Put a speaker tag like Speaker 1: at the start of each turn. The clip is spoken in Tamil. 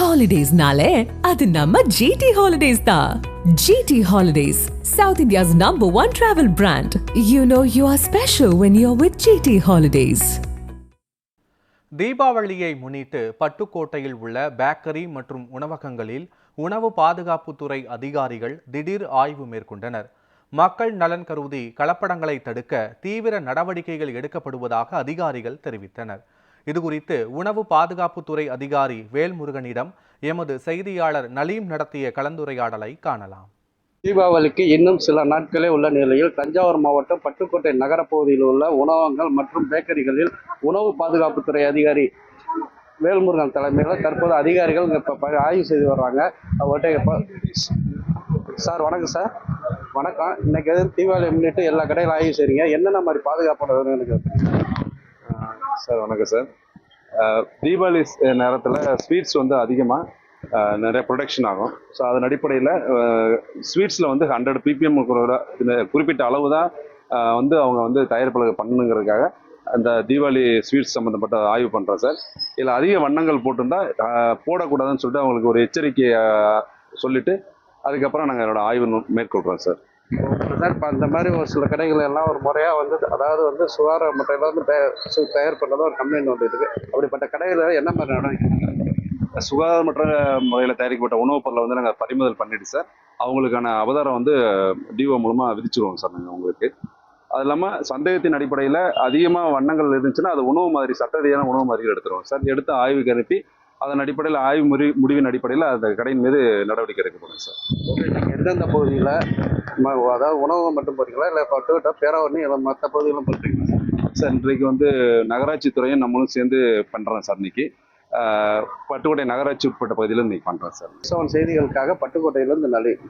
Speaker 1: ஹாலிடேஸ்னாலே அது நம்ம ஜிடி ஹாலிடேஸ் தான். GT holidays, South India's #1 travel brand. You know you are special when you're with GT Holidays.
Speaker 2: தீபாவளியை முன்னிட்டு பட்டுக்கோட்டையில் உள்ள பேக்கரி மற்றும் உணவகங்களில் உணவு பாதுகாப்புத்துறை அதிகாரிகள் திடீர் ஆய்வு மேற்கொண்டனர். மக்கள் நலன் கருதி கலப்படங்களை தடுக்க தீவிர நடவடிக்கைகள் எடுக்கப்படுவதாக அதிகாரிகள் தெரிவித்தனர். இதுகுறித்து உணவு பாதுகாப்புத்துறை அதிகாரி வேல்முருகனிடம் எமது செய்தியாளர் நலீம் நடத்திய கலந்துரையாடலை காணலாம்.
Speaker 3: தீபாவளிக்கு இன்னும் சில நாட்களே உள்ள நிலையில் தஞ்சாவூர் மாவட்டம் பட்டுக்கோட்டை நகரப்பகுதியில் உள்ள உணவகங்கள் மற்றும் பேக்கரிகளில் உணவு பாதுகாப்புத்துறை அதிகாரி வேல்முருகன் தலைமையில் தற்போது அதிகாரிகள் இப்போ ஆய்வு செய்து வர்றாங்க. அவர்கிட்ட சார் வணக்கம் சார். வணக்கம். இன்னைக்கு எதுவும் தீபாவளி முன்னிட்டு எல்லா கடையிலும் ஆய்வு செய்றீங்க, என்னென்ன மாதிரி பாதுகாப்பு எனக்கு?
Speaker 4: சார் வணக்கம் சார். தீபாவளி நேரத்தில் ஸ்வீட்ஸ் வந்து அதிகமாக நிறைய ப்ரொடக்ஷன் ஆகும். ஸோ அதன் அடிப்படையில் ஸ்வீட்ஸில் வந்து 100 ppm இந்த குறிப்பிட்ட அளவு தான் வந்து அவங்க வந்து தயாரிப்பு பண்ணணுங்கிறதுக்காக அந்த தீபாவளி ஸ்வீட்ஸ் சம்மந்தப்பட்ட ஆய்வு பண்ணுறோம் சார். இதில் அதிக வண்ணங்கள் போட்டிருந்தா போடக்கூடாதுன்னு சொல்லிட்டு அவங்களுக்கு ஒரு எச்சரிக்கையை சொல்லிவிட்டு அதுக்கப்புறம் நாங்கள் என்னோடய ஆய்வு மேற்கொள்கிறோம் சார்.
Speaker 3: சார் இப்போ அந்த மாதிரி ஒரு சில கடைகள் எல்லாம் ஒரு முறையாக வந்து அதாவது வந்து சுகாதார முறையில் வந்து தயார் பண்ணதான் ஒரு கம்ப்ளைண்ட் வந்துட்டு இருக்கு. அப்படிப்பட்ட கடையில் என்ன மாதிரி நடவடிக்கை?
Speaker 4: சுகாதாரமற்ற முறையில் தயாரிக்கப்பட்ட உணவுப் பொருளை வந்து நாங்கள் பறிமுதல் பண்ணிட்டு சார் அவங்களுக்கான அபதாரம் வந்து டிஓ மூலமாக விதிச்சிருவோம் சார் நாங்கள் உங்களுக்கு. அது இல்லாமல் சந்தேகத்தின் அடிப்படையில் அதிகமாக வண்ணங்கள் இருந்துச்சுன்னா அது உணவு மாதிரி சட்ட ரீதியான உணவு மாதிரிகள் எடுத்துருவோம் சார். எடுத்து ஆய்வுக்கு அனுப்பி அதன் அடிப்படையில் ஆய்வு முடிவின் அடிப்படையில் அந்த கடையின் மீது நடவடிக்கை எடுக்கப்படும் சார்.
Speaker 3: எந்தெந்த பகுதியில் அதாவது உணவு மட்டும் போகிறீங்களா இல்லை பட்டுக்கோட்டை பேராவூர்னி மற்ற பகுதிகளும் பண்ணுறீங்களா
Speaker 4: சார்? இன்றைக்கு வந்து நகராட்சி துறையும் நம்மளும் சேர்ந்து பண்ணுறோம் சார். இன்னைக்கு பட்டுக்கோட்டை நகராட்சி உட்பட்ட பகுதியில் இன்னைக்கு பண்ணுறோம் சார்.
Speaker 3: செய்திகளுக்காக பட்டுக்கோட்டையிலிருந்து நலீம்.